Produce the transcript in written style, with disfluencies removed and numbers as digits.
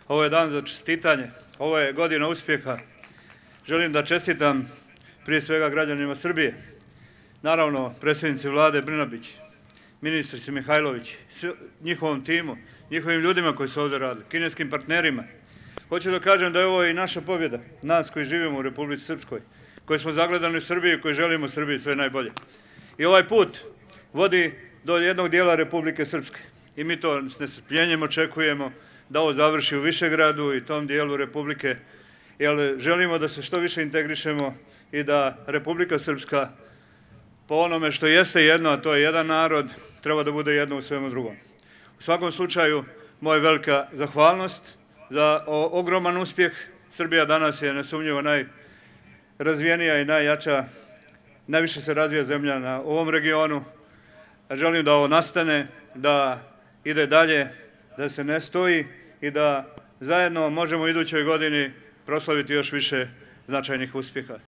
Ovo je dan za čestitanje, ovo je godina uspjeha. Želim da čestitam prije svega građanima Srbije, naravno predsjednici Vlade Brnabić, ministrici Mihajlović, njihovom timu, njihovim ljudima koji su ovdje radili, kineskim partnerima. Hoću da kažem da je ovo i naša pobjeda, nas koji živimo u Republici Srpskoj, koji smo zagledani u Srbiji i koji želimo Srbiji sve najbolje. I ovaj put vodi do jednog dijela Republike Srpske. I mi to s nestrpljenjem očekujemo da ovo završi u Višegradu i tom dijelu Republike, jer želimo da se što više integrišemo i da Republika Srpska po onome što jeste jedno, a to je jedan narod, treba da bude jedno u svemu drugom. U svakom slučaju, moja velika zahvalnost za ogroman uspjeh. Srbija danas je nesumnjivo najrazvijenija i najjača, najviše se razvija zemlja na ovom regionu. Želim da ovo nastane, da ide dalje, da se ne stoji i da zajedno možemo u idućoj godini proslaviti još više značajnih uspjeha.